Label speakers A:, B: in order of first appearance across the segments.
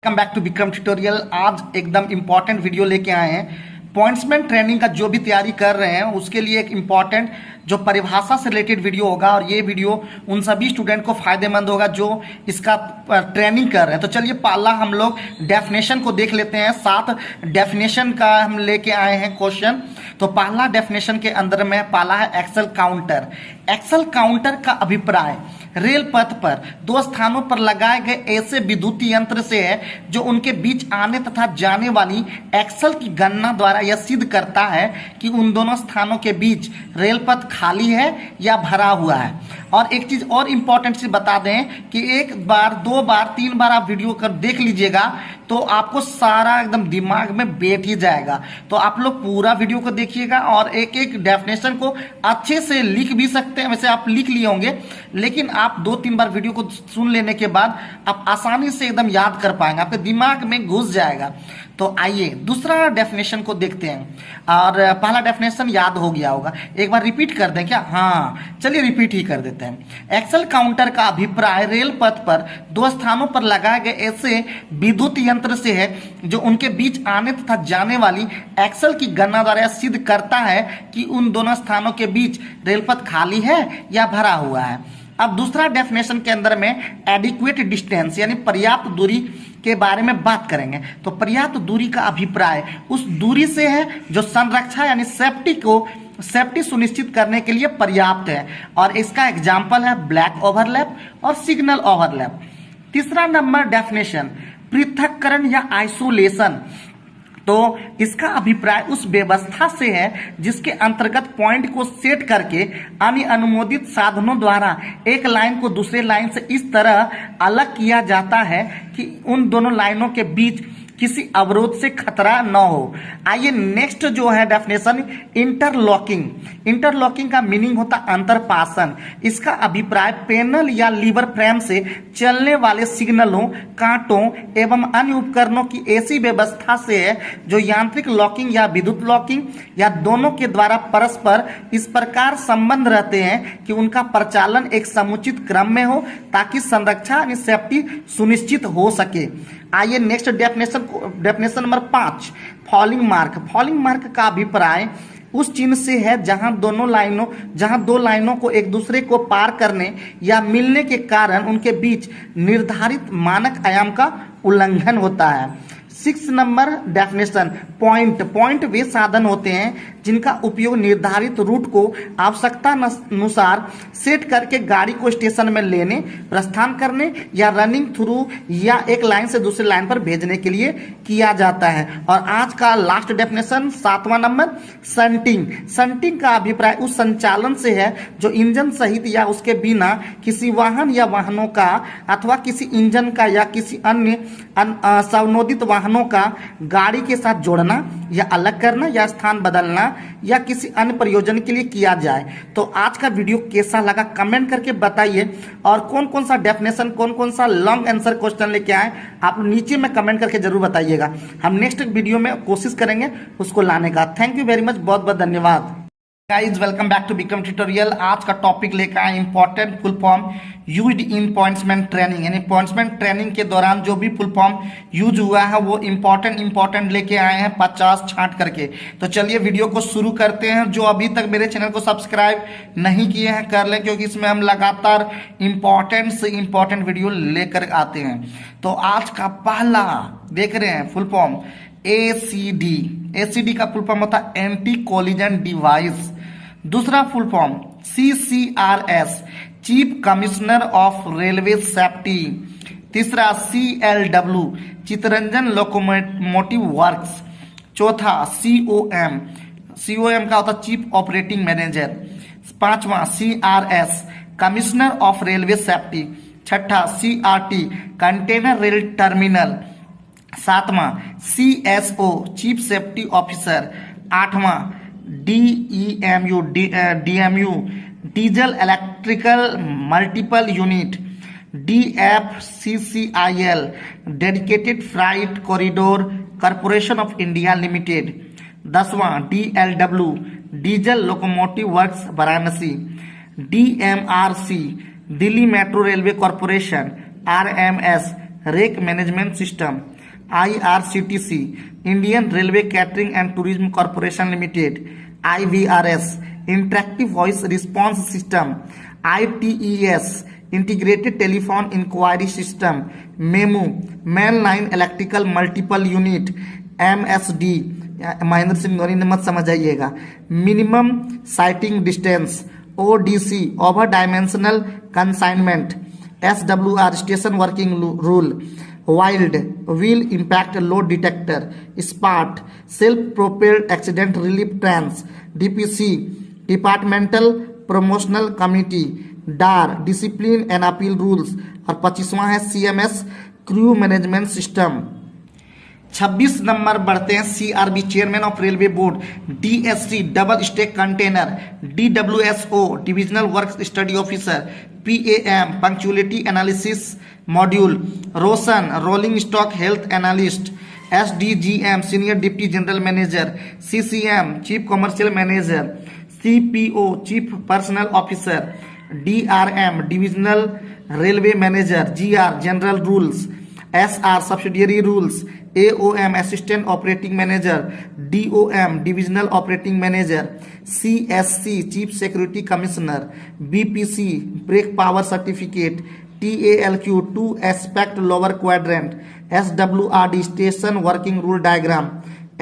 A: Welcome back to Vikram tutorial. आज एकदम important video लेके आए हैं। पॉइंट्समैन ट्रेनिंग का जो भी तैयारी कर रहे हैं उसके लिए एक इम्पॉर्टेंट जो परिभाषा से रिलेटेड वीडियो होगा और ये वीडियो उन सभी स्टूडेंट को फायदेमंद होगा जो इसका ट्रेनिंग कर रहे हैं। तो चलिए पहला हम लोग डेफिनेशन को देख लेते हैं। 7 डेफिनेशन का हम लेके आए हैं क्वेश्चन। तो पहला डेफिनेशन के अंदर में पहला है एक्सेल काउंटर। एक्सेल काउंटर का अभिप्राय रेल पथ पर 2 स्थानों पर लगाए गए ऐसे विद्युत यंत्र से है जो उनके बीच आने तथा जाने वाली एक्सेल की गणना द्वारा यह सिद्ध करता है कि उन दोनों स्थानों के बीच रेल पथ खाली है या भरा हुआ है। और एक चीज और इम्पोर्टेंट चीज बता दें कि 1 बार 2 बार 3 बार आप वीडियो कर देख लीजिएगा तो आपको सारा एकदम दिमाग में बैठ ही जाएगा। तो आप लोग पूरा वीडियो को देखिएगा और एक एक डेफिनेशन को अच्छे से लिख भी सकते हैं। वैसे आप लिख लिए होंगे लेकिन आप 2-3 बार वीडियो को सुन लेने के बाद आप आसानी से एकदम याद कर पाएंगे, आपके दिमाग में घुस जाएगा। तो आइए दूसरा डेफिनेशन को देखते हैं। और पहला डेफिनेशन याद हो गया होगा, एक बार रिपीट कर दें क्या? हाँ चलिए रिपीट ही कर देते हैं। एक्सेल काउंटर का अभिप्राय रेल पथ पर 2 स्थानों पर लगाए गए ऐसे विद्युत यंत्र से है जो उनके बीच आने तथा जाने वाली एक्सेल की गणना द्वारा सिद्ध करता है कि उन दोनों स्थानों के बीच रेलपथ खाली है या भरा हुआ है। अब दूसरा डेफिनेशन के अंदर में एडिक्वेट डिस्टेंस यानी पर्याप्त दूरी के बारे में बात करेंगे। तो पर्याप्त दूरी का अभिप्राय उस दूरी से है जो संरक्षा यानी सेफ्टी सुनिश्चित करने के लिए पर्याप्त है। और इसका एग्जाम्पल है ब्लैक ओवरलैप और सिग्नल ओवरलैप। तीसरा नंबर डेफिनेशन पृथक्करण या आइसोलेशन। तो इसका अभिप्राय उस व्यवस्था से है जिसके अंतर्गत पॉइंट को सेट करके अन्य अनुमोदित साधनों द्वारा एक लाइन को दूसरे लाइन से इस तरह अलग किया जाता है कि उन दोनों लाइनों के बीच किसी अवरोध से खतरा न हो। आइए नेक्स्ट जो है डेफिनेशन इंटरलॉकिंग। इंटरलॉकिंग का मीनिंग होता अंतरपासन। इसका अभिप्राय पैनल या लीवर फ्रेम से चलने वाले सिग्नलों, कांटों एवं अन्य उपकरणों की ऐसी व्यवस्था से है जो यांत्रिक लॉकिंग या विद्युत लॉकिंग या दोनों के द्वारा परस्पर इस प्रकार संबंध रहते हैं कि उनका परिचालन एक समुचित क्रम में हो ताकि संरक्षा यानी सेफ्टी सुनिश्चित हो सके। आइए next definition number 5 falling mark. Falling mark का अभिप्राय उस चिन्ह से है जहां 2 लाइनों को एक दूसरे को पार करने या मिलने के कारण उनके बीच निर्धारित मानक आयाम का उल्लंघन होता है। 6 नंबर डेफिनेशन पॉइंट वे साधन होते हैं जिनका उपयोग निर्धारित रूट को आवश्यकता अनुसार सेट करके गाड़ी को स्टेशन में लेने, प्रस्थान करने या रनिंग थ्रू या एक लाइन से दूसरी लाइन पर भेजने के लिए किया जाता है। और आज का लास्ट डेफिनेशन 7वां नंबर संटिंग। संटिंग का अभिप्राय उस संचालन से है जो इंजन सहित या उसके बिना किसी वाहन या वाहनों का अथवा किसी इंजन का या किसी अन्य संनोदित वाहनों का गाड़ी के साथ जोड़ना या अलग करना या स्थान बदलना या किसी अन्य प्रयोजन के लिए किया जाए। तो आज का वीडियो कैसा लगा कमेंट करके बताइए। और कौन कौन सा डेफिनेशन कौन कौन सा लॉन्ग आंसर क्वेश्चन लेके आए आप नीचे में कमेंट करके जरूर बताइएगा। हम नेक्स्ट वीडियो में कोशिश करेंगे उसको लाने का। थैंक यू वेरी मच, बहुत बहुत धन्यवाद। Guys welcome back to Vikram tutorial. आज का टॉपिक लेकर आए important full form used in pointsman training. यानी पॉइंट्समैन ट्रेनिंग के दौरान जो भी फुल फॉर्म यूज हुआ है वो इंपॉर्टेंट लेके आए हैं 50 छांट करके। तो चलिए वीडियो को शुरू करते हैं। जो अभी तक मेरे चैनल को सब्सक्राइब नहीं किए हैं कर लें, क्योंकि इसमें हम लगातार इंपॉर्टेंट वीडियो लेकर आते हैं। तो आज का पहला देख रहे हैं फुल फॉर्म ACD का फुल फॉर्म होता है एंटी कोलिजन डिवाइस। दूसरा full form CCRS chief commissioner of railway safety. तीसरा CLW चितरंजन लोकोमोटिव वर्क्स। चौथा COM का होता है चीफ ऑपरेटिंग मैनेजर। 5वां CRS commissioner of railway safety. 6ठा CRT कंटेनर रेल टर्मिनल। 7वां CSO चीफ सेफ्टी ऑफिसर। 8वां DEMU diesel electrical multiple unit. DFCCIL dedicated freight corridor corporation of India limited. 10वां DLW diesel locomotive works Varanasi. DMRC Delhi metro railway corporation. RMS rake management system, IRCTC, Indian railway catering and tourism corporation limited, IVRS, interactive voice response system, ITES, integrated telephone inquiry system, MEMU, main line electrical multiple unit, MSD, Mahendra Singh Dhoni ने मत समझ आइएगा, minimum sighting distance, ODC, over dimensional consignment, SWR, station working rule, WILD, wheel impact load detector, SPART, self propelled accident relief trains, DPC, departmental promotional committee, Dar, discipline and appeal rules, और 25वां है CMS, crew management system. 26 नंबर बढ़ते हैं CRB, chairman of railway board, DSC, double stack container, DWSO, divisional work study officer, PAM, punctuality analysis module, रोशन, rolling stock health analyst, SDGM, senior deputy general manager, CCM, chief commercial manager, CPO, chief personnel officer, DRM, divisional railway manager, GR, general rules, SR, subsidiary rules, AOM, assistant operating manager, DOM, divisional operating manager, CSC, chief security commissioner, BPC, brake power certificate, TALQ, two aspect lower quadrant, SWRD, station working rule diagram,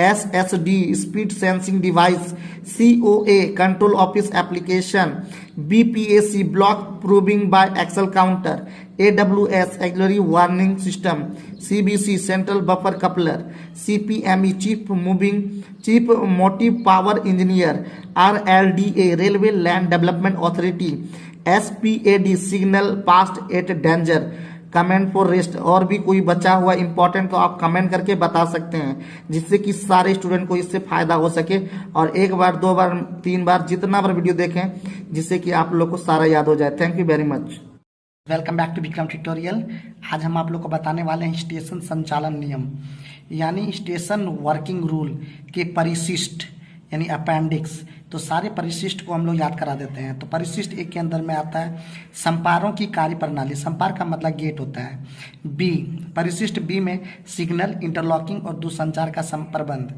A: SSD, speed sensing device, COA, control office application, BPAC, block proving by axle counter, AWS, auxiliary warning system, CBC, central buffer coupler, CPME, chief motive power engineer, RLDA, railway land development authority, SPAD, signal passed at danger, comment for rest. और भी कोई बचा हुआ important तो आप comment करके बता सकते हैं, जिससे कि सारे स्टूडेंट को इससे फायदा हो सके। और एक बार, दो बार, 3 बार, जितना बार वीडियो देखें, जिससे कि आप लोग को सारा याद हो जाए। Thank you very much. Welcome back to Vikram tutorial. आज हम आप लोग को बताने वाले हैं स्टेशन संचालन नियम, यानी स्टेशन वर्किंग रूल के परिशिष्ट, यानी अपेंडिक्स। तो सारे परिशिष्ट को हम लोग याद करा देते हैं। तो परिशिष्ट 1 के अंदर में आता है संपारों की कार्य प्रणाली, संपार का मतलब गेट होता है। बी, परिशिष्ट बी में सिग्नल, इंटरलॉकिंग और दूरसंचार का प्रबंध।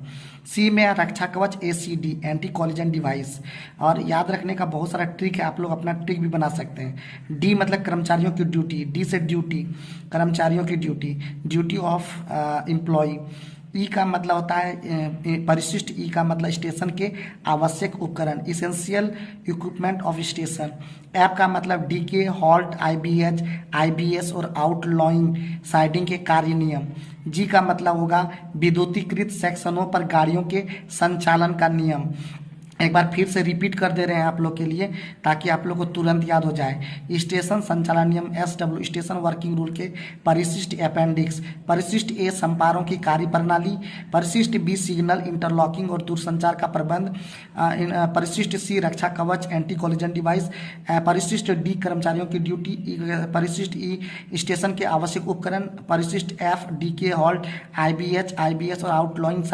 A: सी में रक्षा कवच, ACD, एंटी कॉलिजन डिवाइस। और याद रखने का बहुत सारा ट्रिक है, आप लोग अपना ट्रिक भी बना सकते हैं। डी मतलब कर्मचारियों की ड्यूटी, डी से ड्यूटी, कर्मचारियों की ड्यूटी, ड्यूटी ऑफ एम्प्लॉय। ई का मतलब होता है परिशिष्ट ई का मतलब स्टेशन के आवश्यक उपकरण, essential equipment of station. F का मतलब DK, हॉल्ट, IBH, IBS और आउटलॉइंग साइडिंग के कार्य नियम। जी का मतलब होगा विद्युतीकृत सेक्शनों पर गाड़ियों के संचालन का नियम। एक बार फिर से रिपीट कर दे रहे हैं आप लोग के लिए, ताकि आप लोग को तुरंत याद हो जाए। स्टेशन संचालन नियम SW, स्टेशन वर्किंग रूल के परिशिष्ट अपेंडिक्स। परिशिष्ट ए संपारों की कार्य प्रणाली, परिशिष्ट बी सिग्नल, इंटरलॉकिंग और दूरसंचार का प्रबंध, परिशिष्ट सी रक्षा कवच, एंटी कॉलिजन डिवाइस, परिशिष्ट डी कर्मचारियों की ड्यूटी, परिशिष्ट ई स्टेशन के आवश्यक उपकरण, परिशिष्ट F DK, halt, IBH, IBS और आउटलॉइंग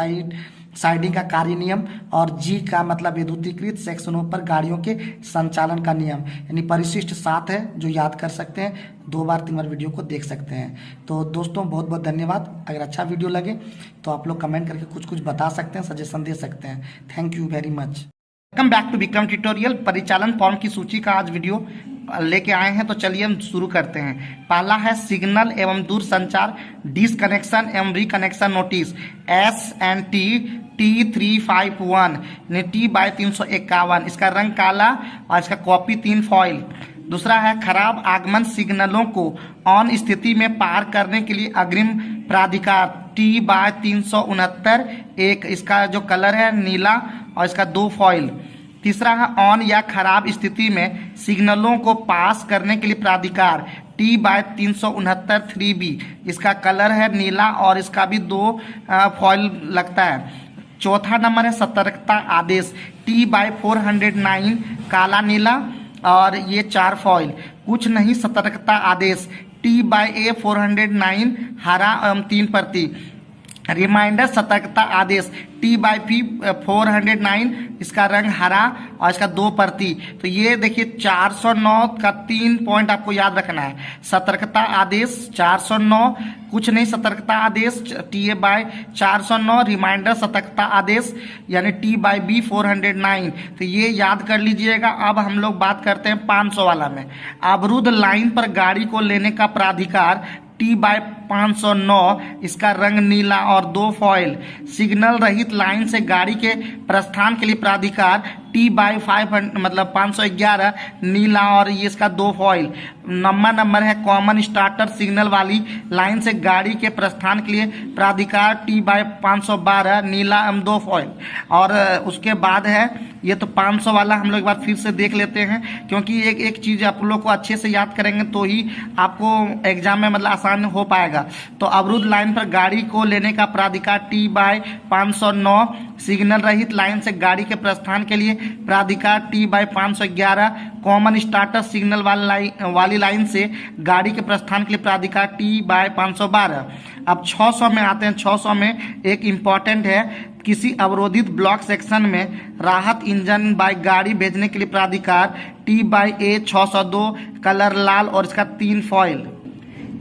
A: साइडिंग का कार्य नियम। और जी का मतलब विद्युतीकृत सेक्शनों पर गाड़ियों के संचालन का नियम। यानी परिशिष्ट 7 है जो याद कर सकते हैं, 2 बार 3 बार वीडियो को देख सकते हैं। तो दोस्तों बहुत बहुत धन्यवाद। अगर अच्छा वीडियो लगे तो आप लोग कमेंट करके कुछ कुछ बता सकते हैं, सजेशन दे सकते हैं। Thank you very much. Welcome back to Vikram tutorial. परिचालन फॉर्म की सूची का आज वीडियो लेके आए हैं, तो चलिए हम शुरू करते हैं। पहला है सिग्नल एवं दूरसंचार डिसकनेक्शन एवं reconnection notice, SNT T351 T/351। इसका रंग काला और इसका कॉपी 3 फॉइल। दूसरा है खराब आगमन सिग्नलों को ऑन स्थिति में पार करने के लिए अग्रिम प्राधिकार, T/369 1। इसका जो कलर है नीला और इसका 2 फॉइल। तीसरा है ऑन या खराब स्थिति में सिग्नलों को पास करने के लिए प्राधिकार, T/369 3B। इसका कलर है नीला और इसका भी 2 फॉइल लगता है। चौथा नंबर है सतर्कता आदेश, T/409 काला नीला और ये 4 फॉइल। कुछ नहीं सतर्कता आदेश, T/A409 हरा एवं 3 प्रति। रिमाइंडर सतर्कता आदेश, T/P409 इसका रंग हरा और इसका 2 प्रति। तो ये देखिए 409 का 3 पॉइंट आपको याद रखना है। सतर्कता आदेश 409 कुछ नहीं, सतर्कता आदेश TA/409, रिमाइंडर सतर्कता आदेश यानी T/B 409। तो ये याद कर लीजिएगा। अब हम लोग बात करते हैं 500 वाला में। अवरुद्ध लाइन पर गाड़ी को लेने का प्राधिकार T/509, इसका रंग नीला और 2 फॉइल। सिग्नल रहित लाइन से गाड़ी के प्रस्थान के लिए प्राधिकार T/500 मतलब 511, नीला और ये इसका 2 फॉइल। नंबर है कॉमन स्टार्टर सिग्नल वाली लाइन से गाड़ी के प्रस्थान के लिए प्राधिकार T/512, नीला एवं 2 फॉइल। और उसके बाद है ये तो 500 वाला हम लोग एक बार फिर से देख लेते हैं, क्योंकि एक चीज़ आप लोग को अच्छे से याद करेंगे तो ही आपको एग्जाम में मतलब आसान हो पाएगा। तो अवरुद्ध लाइन पर गाड़ी को लेने का प्राधिकार T/509, सिग्नल रहित लाइन से गाड़ी के प्रस्थान के लिए प्राधिकार T/511, कॉमन स्टार्टर सिग्नल वाली लाइन से गाड़ी के प्रस्थान के लिए प्राधिकार T/512। अब 600 में आते हैं। 600 में एक इम्पॉर्टेंट है, किसी अवरोधित ब्लॉक सेक्शन में राहत इंजन बाय गाड़ी भेजने के लिए प्राधिकार T/A 602, कलर लाल और इसका 3 फॉइल।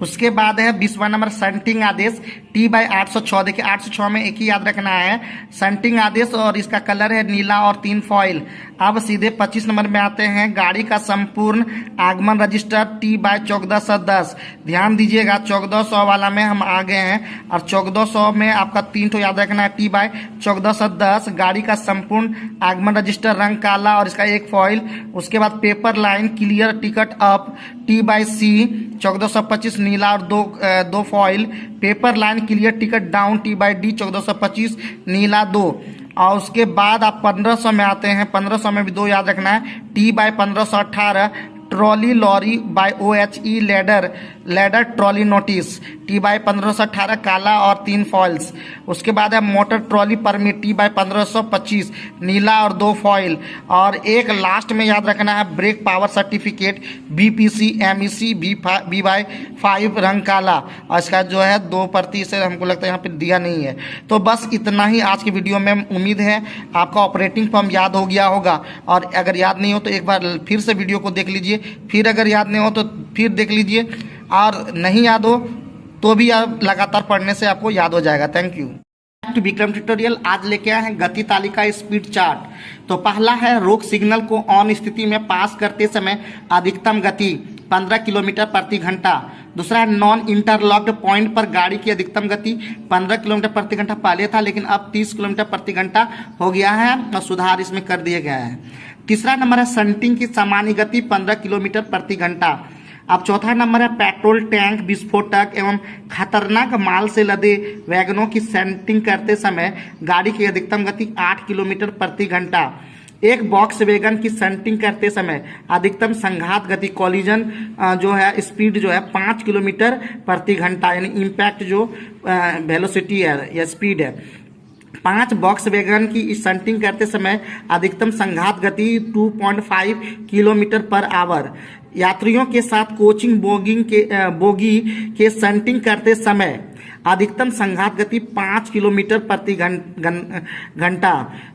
A: उसके बाद है 20वां नंबर संटिंग आदेश T/806। देखिए 806 में एक ही याद रखना है, संटिंग आदेश और इसका कलर है नीला और 3 फॉइल। अब सीधे 25 नंबर में आते हैं, गाड़ी का संपूर्ण आगमन रजिस्टर T/1410। ध्यान दीजिएगा 1400 वाला में हम आ गए हैं और 1400 में आपका 3 तो याद रखना है T/1410, गाड़ी का संपूर्ण आगमन रजिस्टर रंग काला और इसका 1 फॉइल। उसके बाद paper line clear ticket up T/C 1425, नीला और 2 foil. Paper line clear ticket down T/D 1425, नीला 2। और उसके बाद आप 1500 में आते हैं। 1500 में भी 2 याद रखना है, T/1518, trolley lorry by OHE ladder trolley notice T/1518, काला और 3 फॉइल्स। उसके बाद है मोटर ट्रॉली परमिट T/1525, नीला और 2 फॉइल। और एक लास्ट में याद रखना है, brake power certificate BPC MEC B/5 रंग काला और इसका जो है 2 प्रति से हमको लगता है यहाँ पे दिया नहीं है। तो बस इतना ही आज की वीडियो में। उम्मीद है आपका ऑपरेटिंग फॉर्म याद हो गया होगा, और अगर याद नहीं हो तो एक बार फिर से वीडियो को देख लीजिए, फिर अगर याद नहीं हो तो फिर देख लीजिए, और नहीं याद हो तो भी आप लगातार पढ़ने से आपको याद हो जाएगा। Thank you. To Vikram tutorial आज लेके आए हैं गति तालिका स्पीड चार्ट। तो पहला है, रोक सिग्नल को ऑन स्थिति में पास करते समय अधिकतम गति 15 किलोमीटर प्रति घंटा। दूसरा है, नॉन इंटरलॉक्ड पॉइंट पर गाड़ी की अधिकतम गति 15 किलोमीटर प्रति घंटा पहले था, लेकिन अब 30 किलोमीटर प्रति घंटा हो गया है और सुधार इसमें कर दिया गया है। तीसरा नंबर है, शंटिंग की सामान्य गति 15 किलोमीटर प्रति घंटा। अब चौथा नंबर है, पेट्रोल टैंक विस्फोटक एवं खतरनाक माल से लदे वैगनों की शंटिंग करते समय गाड़ी की अधिकतम गति 8 किलोमीटर प्रति घंटा। एक बॉक्स वैगन की शंटिंग करते समय अधिकतम संघात गति कॉलिजन जो है स्पीड जो है 5 किलोमीटर प्रति घंटा, यानी इम्पैक्ट जो वेलोसिटी है या स्पीड है। 5 बॉक्स वैगन की शंटिंग करते समय अधिकतम संघात गति 2.5 किलोमीटर पर आवर। यात्रियों के साथ कोचिंग बोगी के शंटिंग करते समय अधिकतम संघात गति 5 किलोमीटर प्रति घंटा।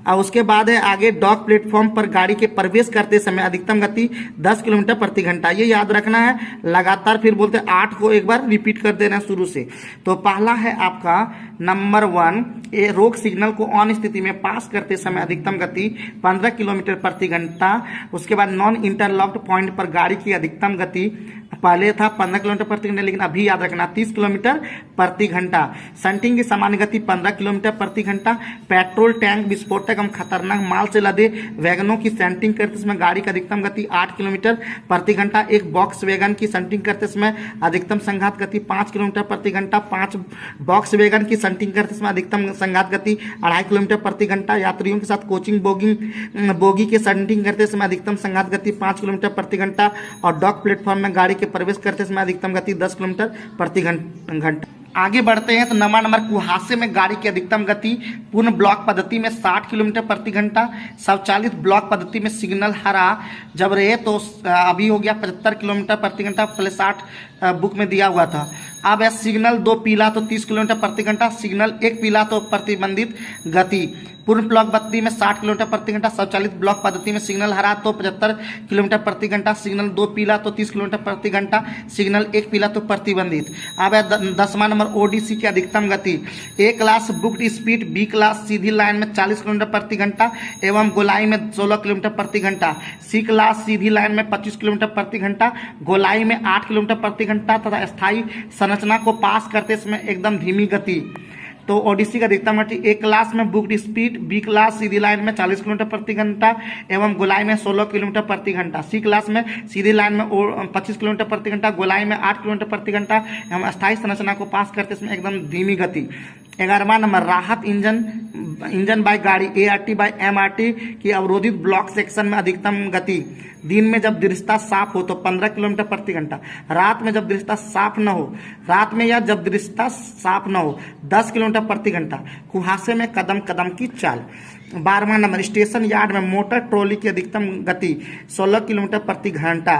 A: और उसके बाद है आगे, डॉक प्लेटफॉर्म पर गाड़ी के प्रवेश करते समय अधिकतम गति 10 किलोमीटर प्रति घंटा। ये याद रखना है, लगातार फिर बोलते 8 को एक बार रिपीट कर देना शुरू से। तो पहला है आपका नंबर 1, रोक सिग्नल को ऑन स्थिति में पास करते समय अधिकतम गति 15 किलोमीटर प्रति घंटा। उसके बाद नॉन इंटरलॉक्ड पॉइंट पर गाड़ी की अधिकतम गति पहले था 15 किलोमीटर प्रति घंटा, लेकिन अभी याद रखना 30 किलोमीटर प्रति घंटा। शंटिंग की सामान्य गति 15 किलोमीटर प्रति घंटा। पेट्रोल टैंक विस्फोटक एवं खतरनाक माल से लदे वैगनों की शंटिंग करते समय गाड़ी की अधिकतम गति 8 किलोमीटर प्रति घंटा। एक बॉक्स वैगन की शंटिंग करते समय अधिकतम संघात गति 5 किलोमीटर प्रति घंटा। 5 बॉक्स वैगन की शंटिंग करते समय अधिकतम संघात गति 2.5 किलोमीटर प्रति घंटा। यात्रियों के साथ कोचिंग बोगी के शंटिंग करते समय अधिकतम संघात गति 5 किलोमीटर प्रति घंटा। और डॉक प्लेटफॉर्म में गाड़ी के प्रवेश करते समय अधिकतम गति 10 किलोमीटर प्रति घंटा। आगे बढ़ते हैं तो नंबर कुहासे में गाड़ी की अधिकतम गति पूर्ण ब्लॉक पद्धति में 60 किलोमीटर प्रति घंटा। स्वचालित ब्लॉक पद्धति में सिग्नल हरा जब रहे तो अभी हो गया 75 किलोमीटर प्रति घंटा, पहले 60 बुक में दिया हुआ था। अब है सिग्नल 2 पीला तो 30 किलोमीटर प्रति घंटा, सिग्नल 1 पीला तो प्रतिबंधित गति। पूर्ण ब्लॉक बत्ती में 60 किलोमीटर प्रति घंटा, स्वचालित ब्लॉक पद्धति में सिग्नल हरा तो 75 किलोमीटर प्रति घंटा, सिग्नल 2 पीला तो 30 किलोमीटर प्रति घंटा, सिग्नल 1 पीला तो प्रतिबंधित। अब है 10वां नंबर ओडीसी की अधिकतम गति। A class booked speed, B class सीधी लाइन में 40 किलोमीटर प्रति घंटा एवं गोलाई में 16 किलोमीटर प्रति घंटा, सी क्लास सीधी लाइन में 25 किलोमीटर प्रति घंटा, गोलाई में 8 किलोमीटर प्रति घंटा तथा स्थायी संरचना को पास करते समय एकदम धीमी गति। तो ओडिसी का अधिकतम गति ए क्लास में बुक्ड स्पीड, बी क्लास सीधी लाइन में 40 किलोमीटर प्रति घंटा एवं गोलाई में 16 किलोमीटर प्रति घंटा, सी क्लास में सीधी लाइन में 25 किलोमीटर प्रति घंटा, गोलाई में 8 किलोमीटर प्रति घंटा एवं स्थायी संरचना को पास करते समय एकदम धीमी गति। 11वां नंबर राहत इंजन बाय गाड़ी ART बाय MRT की अवरोधित ब्लॉक सेक्शन में अधिकतम गति। दिन में जब दृश्यता साफ हो तो 15 किलोमीटर प्रति घंटा, रात में जब दृश्यता साफ न हो, रात में या जब दृश्यता साफ न हो 10 किलोमीटर प्रति घंटा, कुहासे में कदम कदम की चाल। 12वां नंबर स्टेशन यार्ड में मोटर ट्रॉली की अधिकतम गति 16 किलोमीटर प्रति घंटा।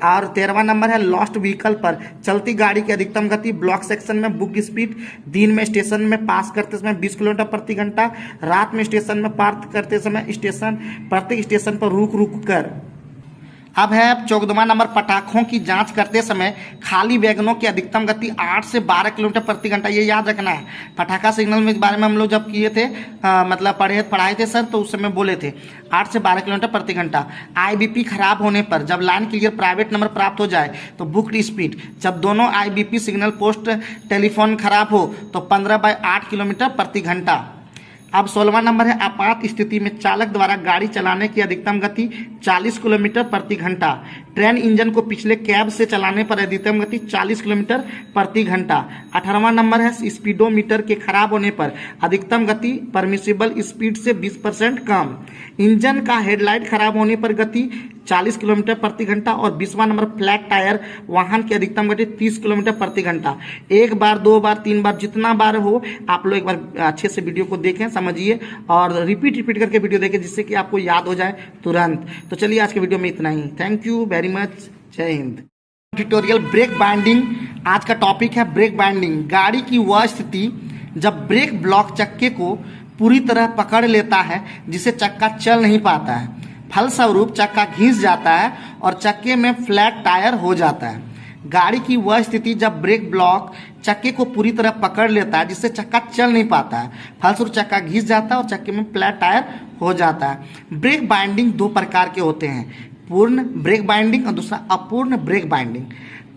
A: और 13वां नंबर है लॉस्ट व्हीकल पर चलती गाड़ी की अधिकतम गति ब्लॉक सेक्शन में बुक स्पीड, दिन में स्टेशन में पास करते समय 20 किलोमीटर प्रति घंटा, रात में स्टेशन में पार करते समय प्रत्येक स्टेशन पर रुक रुक कर। अब है 14वां नंबर पटाखों की जांच करते समय खाली वैगनों की अधिकतम गति 8 से 12 किलोमीटर प्रति घंटा, ये याद रखना है। पटाखा सिग्नल में इस बारे में हम लोग जब किए थे मतलब पढ़ाए थे सर, तो उस समय बोले थे 8 से 12 किलोमीटर प्रति घंटा। IBP खराब होने पर जब लाइन क्लियर प्राइवेट नंबर प्राप्त हो जाए तो बुक्ड स्पीड, जब दोनों IBP सिग्नल पोस्ट टेलीफोन खराब हो तो 15/8 किलोमीटर प्रति घंटा। अब 16वां नंबर है आपात स्थिति में चालक द्वारा गाड़ी चलाने की अधिकतम गति 40 किलोमीटर प्रति घंटा। ट्रेन इंजन को पिछले कैब से चलाने पर अधिकतम गति 40 किलोमीटर प्रति घंटा। 18वां नंबर है स्पीडोमीटर के खराब होने पर अधिकतम गति परमिसिबल स्पीड से 20% कम। इंजन का हेडलाइट खराब होने पर गति 40 किलोमीटर प्रति घंटा। और 20वां नंबर फ्लैट टायर वाहन की अधिकतम गति 30 किलोमीटर प्रति घंटा। एक बार, 2 बार, 3 बार, जितना बार हो आप लोग एक बार अच्छे से वीडियो को देखें, समझिए और रिपीट करके वीडियो देखें जिससे कि आपको याद हो जाए तुरंत। तो चलिए आज के वीडियो में इतना ही। Thank you very much. Jai Hind. Tutorial break binding, आज का टॉपिक है ब्रेक बाइंडिंग। गाड़ी की वह स्थिति जब ब्रेक ब्लॉक चक्के को पूरी तरह पकड़ लेता है जिसे चक्का चल नहीं पाता है, फलस्वरूप चक्का घिस जाता है और चक्के में फ्लैट टायर हो जाता है। गाड़ी की वह स्थिति जब ब्रेक ब्लॉक चक्के को पूरी तरह पकड़ लेता है जिससे चक्का चल नहीं पाता है, फलस्वरूप चक्का घिस जाता है और चक्के में फ्लैट टायर हो जाता है। ब्रेक बाइंडिंग 2 प्रकार के होते हैं, पूर्ण ब्रेक बाइंडिंग और दूसरा अपूर्ण ब्रेक बाइंडिंग।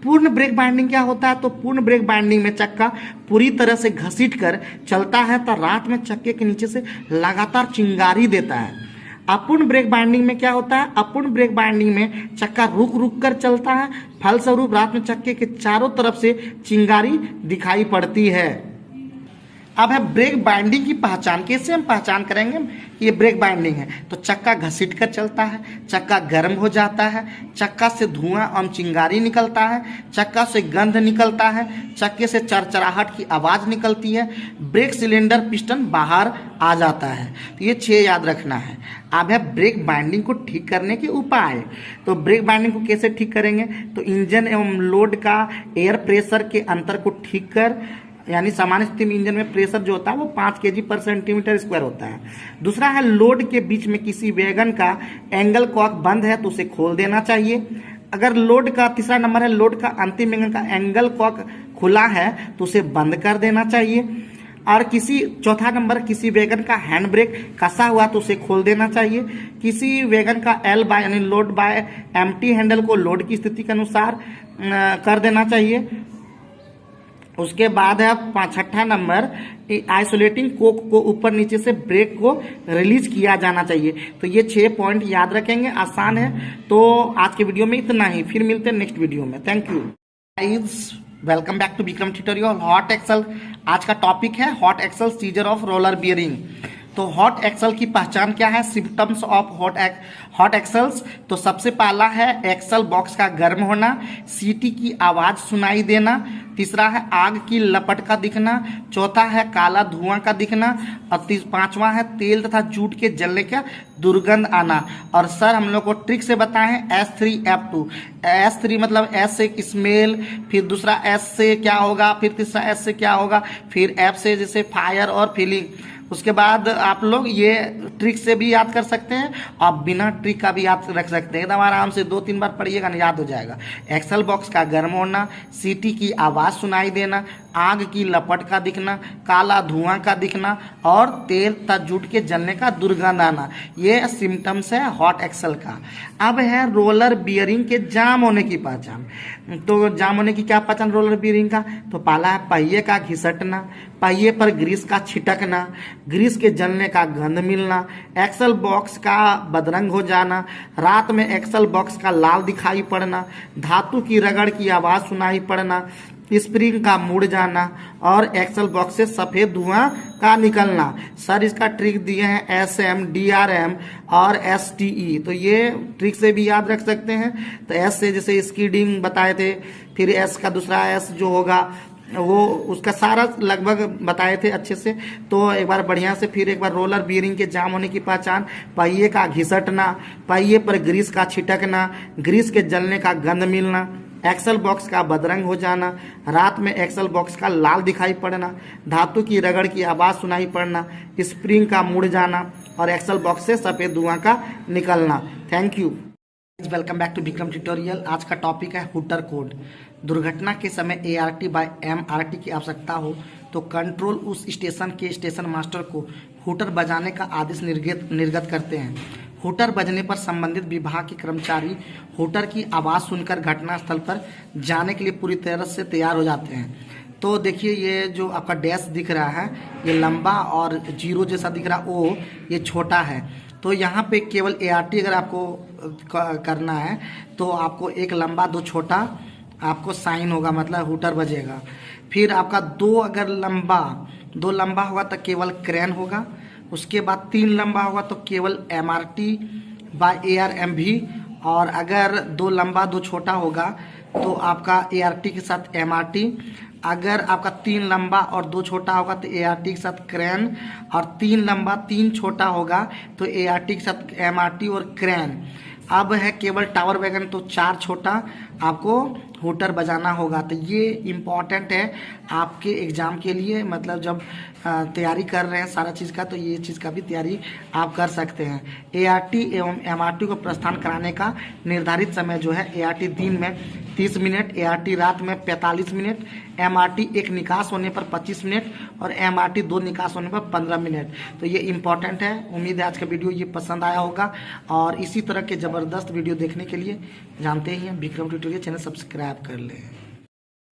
A: पूर्ण ब्रेक बाइंडिंग क्या होता है? तो पूर्ण ब्रेक बाइंडिंग में चक्का पूरी तरह से घसीट कर चलता है तो रात में चक्के के नीचे से लगातार चिंगारी देता है। अपूर्ण ब्रेक बाइंडिंग में क्या होता है? अपूर्ण ब्रेक बाइंडिंग में चक्का रुक रुक कर चलता है, फलस्वरूप रात में चक्के के चारों तरफ से चिंगारी दिखाई पड़ती है। अब है ब्रेक बाइंडिंग की पहचान। कैसे हम पहचान करेंगे कि ये ब्रेक बाइंडिंग है? तो चक्का घसीट कर चलता है, चक्का गर्म हो जाता है, चक्का से धुआं और चिंगारी निकलता है, चक्का से गंध निकलता है, चक्के से चरचराहट की आवाज़ निकलती है, ब्रेक सिलेंडर पिस्टन बाहर आ जाता है। तो ये 6 याद रखना है। अब है ब्रेक बाइंडिंग को ठीक करने के उपाय। तो ब्रेक बाइंडिंग को कैसे ठीक करेंगे? तो इंजन एवं लोड का एयर प्रेशर के अंतर को ठीक कर, यानी सामान्य स्थिति में इंजन में प्रेशर जो होता है वो 5 kg/cm² होता है। दूसरा है लोड के बीच में किसी वैगन का एंगल कॉक बंद है तो उसे खोल देना चाहिए। अगर लोड का, तीसरा नंबर है लोड का अंतिम वैगन का एंगल कॉक खुला है तो उसे बंद कर देना चाहिए। और चौथा नंबर, किसी वैगन का हैंड ब्रेक कसा हुआ तो उसे खोल देना चाहिए। किसी वैगन का एल बाय यानी लोड बाय एम्प्टी हैंडल को लोड की स्थिति के अनुसार कर देना चाहिए। उसके बाद है 6ठा नंबर, आइसोलेटिंग कोक को ऊपर नीचे से ब्रेक को रिलीज किया जाना चाहिए। तो ये 6 पॉइंट याद रखेंगे, आसान है। तो आज के वीडियो में इतना ही, फिर मिलते हैं नेक्स्ट वीडियो में। Thank you guys, welcome back to Vikram tutorial. Hot axle, आज का टॉपिक है hot axle seizure of roller bearing. तो हॉट एक्सल की पहचान क्या है? Symptoms of hot axles. तो सबसे पहला है एक्सल बॉक्स का गर्म होना, सीटी की आवाज सुनाई देना, तीसरा है आग की लपट का दिखना, चौथा है काला धुआं का दिखना, और पांचवा है तेल तथा जूट के जलने का दुर्गंध आना। और सर हम लोग को ट्रिक से बताएं S3F2। S3 मतलब S से स्मेल, फिर दूसरा S से क्या होगा, फिर तीसरा S से क्या होगा, फिर F से जैसे फायर और फीलिंग। उसके बाद आप लोग ये ट्रिक से भी याद कर सकते हैं और बिना ट्रिक का भी याद रख सकते हैं। एकदम आराम से 2-3 बार पढ़िएगा ना, याद हो जाएगा। एक्सेल बॉक्स का गर्म होना, सीटी की आवाज़ सुनाई देना, आग की लपट का दिखना, काला धुआं का दिखना और तेल तथा जूट के जलने का दुर्गंध आना, ये सिम्टम्स है हॉट एक्सेल का। अब है रोलर बियरिंग के जाम होने की पहचान। तो जाम होने की क्या पहचान रोलर बियरिंग का? तो पहला है पहिए का घिसटना, पहिए पर ग्रीस का छिटकना, ग्रीस के जलने का गंध मिलना, एक्सेल बॉक्स का बदरंग हो जाना, रात में एक्सेल बॉक्स का लाल दिखाई पड़ना, धातु की रगड़ की आवाज़ सुनाई पड़ना, स्प्रिंग का मुड़ जाना और एक्सेल बॉक्स से सफ़ेद धुआं का निकलना। सर इसका ट्रिक दिए हैं SM, DRM और STE, तो ये ट्रिक से भी याद रख सकते हैं। तो S से जैसे स्कीडिंग बताए थे, फिर S का दूसरा S जो होगा वो उसका सारा लगभग बताए थे अच्छे से। तो एक बार बढ़िया से फिर एक बार रोलर बियरिंग के जाम होने की पहचान, पहिए का घिसटना, पहिए पर ग्रीस का छिटकना, ग्रीस के जलने का गंध मिलना, एक्सेल बॉक्स का बदरंग हो जाना, रात में एक्सेल बॉक्स का लाल दिखाई पड़ना, धातु की रगड़ की आवाज़ सुनाई पड़ना, स्प्रिंग का मुड़ जाना और एक्सेल बॉक्स से सफ़ेद धुआं का निकलना। Thank you. Welcome back to Vikram tutorial. आज का टॉपिक है हुटर कोड। दुर्घटना के समय ART बाय MRT की आवश्यकता हो तो कंट्रोल उस स्टेशन के स्टेशन मास्टर को हुटर बजाने का आदेश निर्गत करते हैं। हुटर बजने पर संबंधित विभाग के कर्मचारी हुटर की आवाज़ सुनकर घटनास्थल पर जाने के लिए पूरी तरह से तैयार हो जाते हैं। तो देखिए ये जो आपका डैश दिख रहा है ये लंबा और जीरो जैसा दिख रहा O ये छोटा है। तो यहाँ पे केवल ART अगर आपको करना है तो आपको एक लंबा 2 छोटा आपको साइन होगा, मतलब हुटर बजेगा। फिर आपका 2 अगर दो लंबा होगा तो केवल क्रेन होगा। उसके बाद 3 लंबा होगा तो केवल MRT बाय ARM भी। और अगर 2 लंबा 2 छोटा होगा तो आपका ART के साथ MRT। अगर आपका 3 लंबा और 2 छोटा होगा तो ART के साथ क्रेन, और 3 लंबा 3 छोटा होगा तो ART के साथ MRT और क्रेन। अब है केवल टावर वैगन तो 4 छोटा आपको हुटर बजाना होगा। तो ये इम्पॉर्टेंट है आपके एग्ज़ाम के लिए, मतलब जब तैयारी कर रहे हैं सारा चीज़ का, तो ये चीज़ का भी तैयारी आप कर सकते हैं। ART एवं MRT को प्रस्थान कराने का निर्धारित समय जो है, ART दिन में 30 मिनट, ART रात में 45 मिनट, MRT एक निकास होने पर 25 मिनट और MRT 2 निकास होने पर 15 मिनट। तो ये इम्पॉर्टेंट है। उम्मीद है आज का वीडियो ये पसंद आया होगा और इसी तरह के ज़बरदस्त वीडियो देखने के लिए जानते ही हैं विक्रम ट्यूटोरियल चैनल सब्सक्राइब कर लें।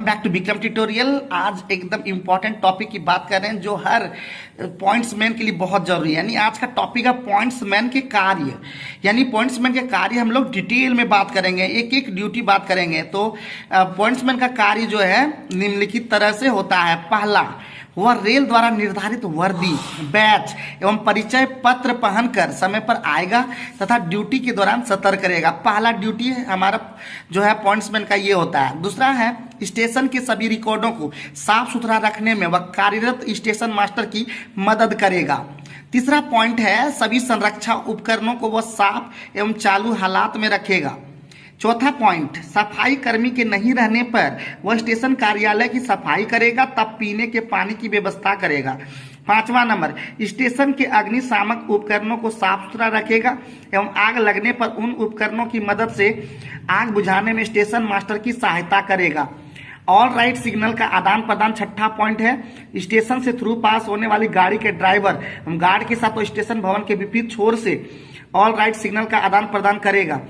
A: Back to Vikram tutorial. आज एकदम इम्पॉर्टेंट टॉपिक की बात कर रहे हैं जो हर पॉइंट्समैन के लिए बहुत जरूरी है। यानी आज का टॉपिक है पॉइंट्समैन के कार्य। यानी पॉइंट्समैन के कार्य हम लोग डिटेल में बात करेंगे, एक एक ड्यूटी बात करेंगे। तो पॉइंट्समैन का कार्य जो है निम्नलिखित तरह से होता है। पहला, वह रेल द्वारा निर्धारित वर्दी, बैच एवं परिचय पत्र पहनकर समय पर आएगा तथा ड्यूटी के दौरान सतर्क करेगा। पहला ड्यूटी हमारा जो है पॉइंट्समैन का ये होता है। दूसरा है स्टेशन के सभी रिकॉर्डों को साफ सुथरा रखने में वह कार्यरत स्टेशन मास्टर की मदद करेगा। तीसरा पॉइंट है सभी संरक्षा उपकरणों को वह साफ एवं चालू हालात में रखेगा। चौथा पॉइंट, सफाई कर्मी के नहीं रहने पर वह स्टेशन कार्यालय की सफाई करेगा, तब पीने के पानी की व्यवस्था करेगा। 5वां नंबर, स्टेशन के अग्निशामक उपकरणों को साफ सुथरा रखेगा एवं आग लगने पर उन उपकरणों की मदद से आग बुझाने में स्टेशन मास्टर की सहायता करेगा। ऑल राइट सिग्नल का आदान प्रदान 6ठा पॉइंट है। स्टेशन से थ्रू पास होने वाली गाड़ी के ड्राइवर गार्ड के साथ स्टेशन भवन के विपरीत छोर से ऑल राइट सिग्नल का आदान प्रदान करेगा।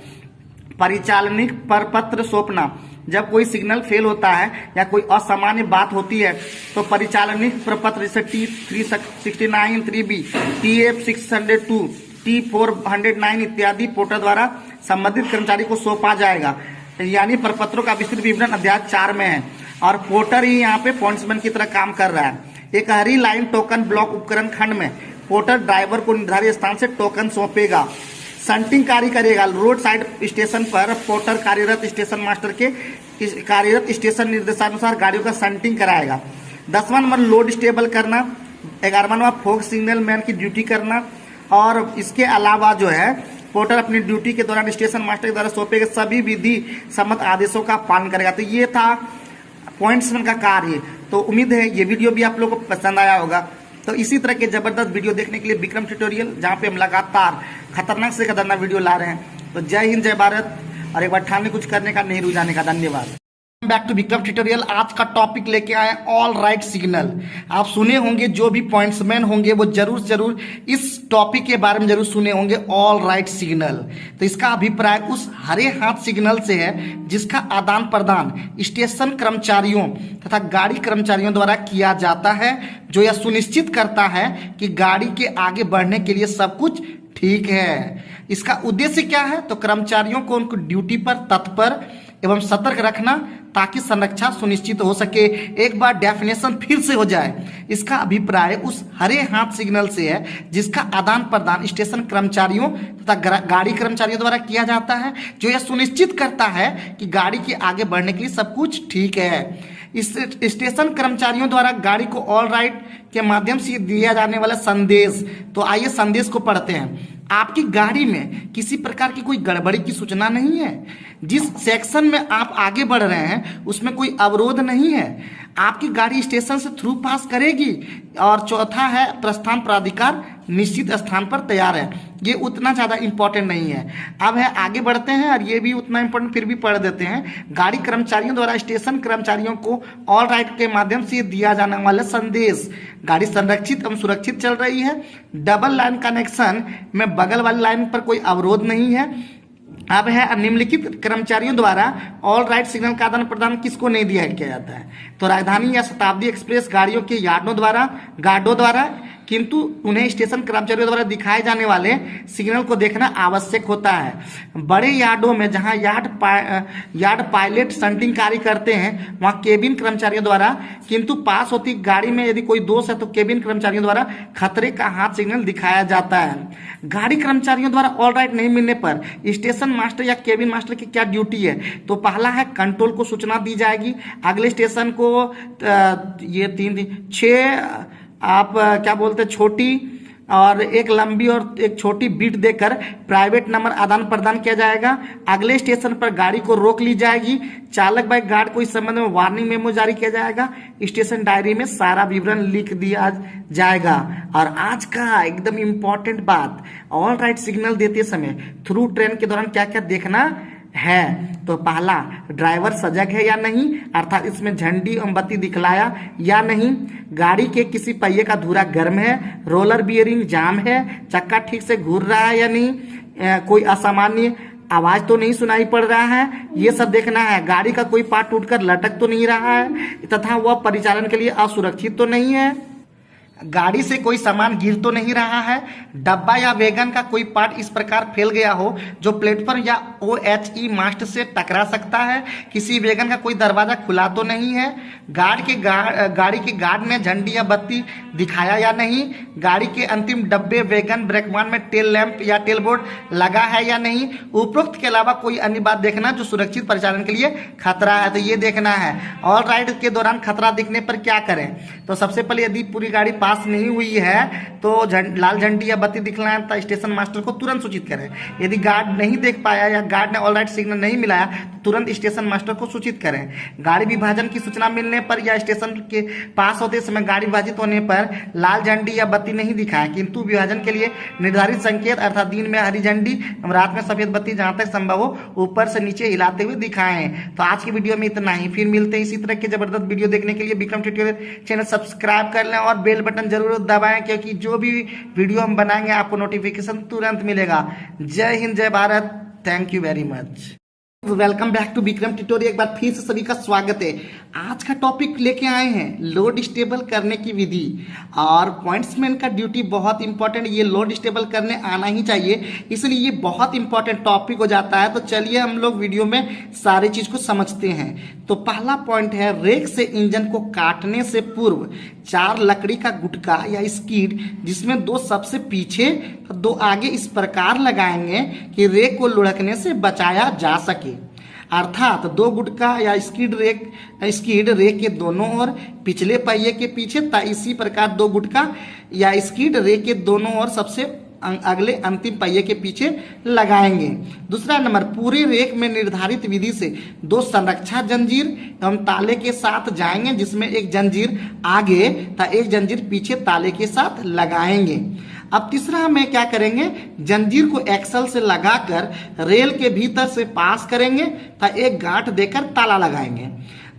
A: परिचालनिक परपत्र सौंपना, जब कोई सिग्नल फेल होता है या कोई असामान्य बात होती है तो परिचालनिक प्रपत्र जैसे T369 3B, TF 602, T409 इत्यादि पोर्टर द्वारा संबंधित कर्मचारी को सौंपा जाएगा। यानी प्रपत्रों का विस्तृत विवरण अध्याय 4 में है और पोर्टर ही यहाँ पे पॉइंट्समैन की तरह काम कर रहा है। एक हरी लाइन टोकन ब्लॉक उपकरण खंड में पोर्टर ड्राइवर को निर्धारित स्थान से टोकन सौंपेगा। संटिंग कार्य करेगा। रोड साइड स्टेशन पर पोर्टर कार्यरत स्टेशन मास्टर के कार्यरत स्टेशन निर्देशानुसार गाड़ियों का शंटिंग कराएगा। 10वां नंबर लोड स्टेबल करना। 11वां नंबर फोक सिग्नल मैन की ड्यूटी करना। और इसके अलावा जो है पोर्टर अपनी ड्यूटी के दौरान स्टेशन मास्टर के द्वारा सौंपे गए सभी विधि सम्मत आदेशों का पालन करेगा। तो ये था पॉइंट्समैन का कार्य। तो उम्मीद है ये वीडियो भी आप लोगों को पसंद आया होगा। तो इसी तरह के जबरदस्त वीडियो देखने के लिए विक्रम ट्यूटोरियल, जहाँ पे हम लगातार खतरनाक से खतरनाक वीडियो ला रहे हैं। तो जय हिंद, जय भारत, और एक बार ठाने कुछ करने का, नहीं रुक जाने का। धन्यवाद। Back to Vikram tutorial. आज का टॉपिक लेके आए ऑल राइट सिग्नल। आप सुने होंगे, जो भी पॉइंट्समैन होंगे वो जरूर इस टॉपिक के बारे में जरूर सुने होंगे, ऑल राइट सिग्नल। तो इसका अभिप्राय उस हरे हाथ सिग्नल से है जिसका आदान प्रदान स्टेशन कर्मचारियों तथा गाड़ी कर्मचारियों द्वारा किया जाता है, जो यह सुनिश्चित करता है कि गाड़ी के आगे बढ़ने के लिए सब कुछ ठीक है। इसका उद्देश्य क्या है? तो कर्मचारियों को उनको ड्यूटी पर तत्पर एवं सतर्क रखना ताकि संरक्षा सुनिश्चित हो सके। एक बार डेफिनेशन फिर से हो जाए। इसका अभिप्राय उस हरे हाथ सिग्नल से है जिसका आदान प्रदान स्टेशन कर्मचारियों तथा गाड़ी कर्मचारियों द्वारा किया जाता है, जो यह सुनिश्चित करता है कि गाड़ी के आगे बढ़ने के लिए सब कुछ ठीक है। इस स्टेशन कर्मचारियों द्वारा गाड़ी को ऑल राइट के माध्यम से दिया जाने वाला संदेश। तो आइए संदेश को पढ़ते हैं। आपकी गाड़ी में किसी प्रकार की कोई गड़बड़ी की सूचना नहीं है। जिस सेक्शन में आप आगे बढ़ रहे हैं उसमें कोई अवरोध नहीं है। आपकी गाड़ी स्टेशन से थ्रू पास करेगी। और चौथा है, प्रस्थान प्राधिकार निश्चित स्थान पर तैयार है। ये उतना ज़्यादा इंपॉर्टेंट नहीं है। अब है आगे बढ़ते हैं, और ये भी उतना इंपॉर्टेंट फिर भी पढ़ देते हैं। गाड़ी कर्मचारियों द्वारा स्टेशन कर्मचारियों को ऑल राइट के माध्यम से दिया जाने वाला संदेश। गाड़ी संरक्षित एवं सुरक्षित चल रही है। डबल लाइन कनेक्शन में बगल वाली लाइन पर कोई अवरोध नहीं है। अब है निम्नलिखित कर्मचारियों द्वारा ऑल राइट सिग्नल का आदान प्रदान किसको नहीं दिया किया जाता है? तो राजधानी या शताब्दी एक्सप्रेस गाड़ियों के गार्डों द्वारा, किंतु उन्हें स्टेशन कर्मचारियों द्वारा दिखाए जाने वाले सिग्नल को देखना आवश्यक होता है। बड़े यार्डों में जहां यार्ड पायलट शंटिंग कार्य करते हैं वहां केबिन कर्मचारियों द्वारा, किंतु पास होती गाड़ी में यदि कोई दोष है तो केबिन कर्मचारियों द्वारा खतरे का हाथ सिग्नल दिखाया जाता है। गाड़ी कर्मचारियों द्वारा ऑल राइट नहीं मिलने पर स्टेशन मास्टर या केबिन मास्टर की क्या ड्यूटी है? तो पहला है, कंट्रोल को सूचना दी जाएगी। अगले स्टेशन को ये 6 आप क्या बोलते हैं, छोटी और एक लंबी और एक छोटी बीट देकर प्राइवेट नंबर आदान प्रदान किया जाएगा। अगले स्टेशन पर गाड़ी को रोक ली जाएगी। चालक बाइक गार्ड को इस संबंध में वार्निंग मेमो जारी किया जाएगा। स्टेशन डायरी में सारा विवरण लिख दिया जाएगा। और आज का एकदम इम्पोर्टेंट बात, ऑल राइट सिग्नल देते समय थ्रू ट्रेन के दौरान क्या क्या देखना है? तो पहला, ड्राइवर सजग है या नहीं, अर्थात इसमें झंडी एवं बत्ती दिखलाया या नहीं। गाड़ी के किसी पहिए का धुरा गर्म है, रोलर बियरिंग जाम है, चक्का ठीक से घूर रहा है या नहीं, कोई असामान्य आवाज तो नहीं सुनाई पड़ रहा है, ये सब देखना है। गाड़ी का कोई पार्ट टूटकर लटक तो नहीं रहा है, तथा वह परिचालन के लिए असुरक्षित तो नहीं है। गाड़ी से कोई सामान गिर तो नहीं रहा है। डब्बा या वैगन का कोई पार्ट इस प्रकार फैल गया हो जो प्लेटफॉर्म या OHE मास्ट से टकरा सकता है। किसी वैगन का कोई दरवाजा खुला तो नहीं है। गाड़ी के गार्ड ने झंडी या बत्ती दिखाया या नहीं। गाड़ी के अंतिम डब्बे वैगन ब्रेकवान में टेल लैंप या टेल बोर्ड लगा है या नहीं। उपरोक्त के अलावा कोई अन्य बात देखना जो सुरक्षित परिचालन के लिए खतरा है, तो ये देखना है। ऑल राइट के दौरान खतरा दिखने पर क्या करें? तो सबसे पहले यदि पूरी गाड़ी पास नहीं हुई है तो लाल झंडी या बत्ती दिखलाएं तो स्टेशन मास्टर को तुरंत सूचित करें। यदि गार्ड नहीं देख पाया या गार्ड ने ऑल राइट सिग्नल नहीं मिलाया तो तुरंत स्टेशन मास्टर को सूचित करें। गाड़ी विभाजन की सूचना मिलने पर या स्टेशन के पास होते समय गाड़ी विभाजित होने पर लाल झंडी या बत्ती नहीं दिखाएं, किंतु विभाजन के लिए निर्धारित संकेत अर्थात दिन में हरी झंडी, रात में सफेद बत्ती जहां तक संभव हो ऊपर से नीचे हिलाते हुए दिखाएं। तो आज की वीडियो में इतना ही। फिर मिलते हैं इसी तरह के जबरदस्त वीडियो देखने के लिए विक्रम ट्यूटोरियल चैनल सब्सक्राइब कर लें और बेल बटन जरूर दबाएं, क्योंकि जो भी वीडियो हम बनाएंगे आपको नोटिफिकेशन तुरंत मिलेगा। जय हिंद, जय Bharat. Thank you very much. Welcome back to Vikram tutorial. एक बार फिर से सभी का स्वागत है। आज का टॉपिक लेके आए हैं लोड स्टेबल करने की विधि। और पॉइंट्समैन का ड्यूटी बहुत इंपॉर्टेंट, ये लोड स्टेबल करने आना ही चाहिए, इसलिए ये बहुत इंपॉर्टेंट टॉपिक हो जाता है। तो चलिए हम लोग वीडियो में सारी चीज को समझते हैं। तो पहला पॉइंट है, रेक से इंजन को काटने से पूर्व 4 लकड़ी का गुटका या स्कीड, जिसमें 2 सबसे पीछे 2 आगे इस प्रकार लगाएंगे कि रेक को लुढ़कने से बचाया जा सके। अर्थात दो गुटका या स्किड रे के दोनों ओर पिछले पहिए के पीछे, इसी प्रकार दो गुटका या स्किड रे के दोनों ओर सबसे अगले अंतिम पहिए के पीछे लगाएंगे। दूसरा नंबर, पूरे रेक में निर्धारित विधि से दो संरक्षा जंजीर एवं ताले के साथ जाएंगे, जिसमें एक जंजीर आगे तथा एक जंजीर पीछे ताले के साथ लगाएंगे। अब तीसरा हमें क्या करेंगे, जंजीर को एक्सल से लगाकर रेल के भीतर से पास करेंगे तथा एक गांठ देकर ताला लगाएंगे।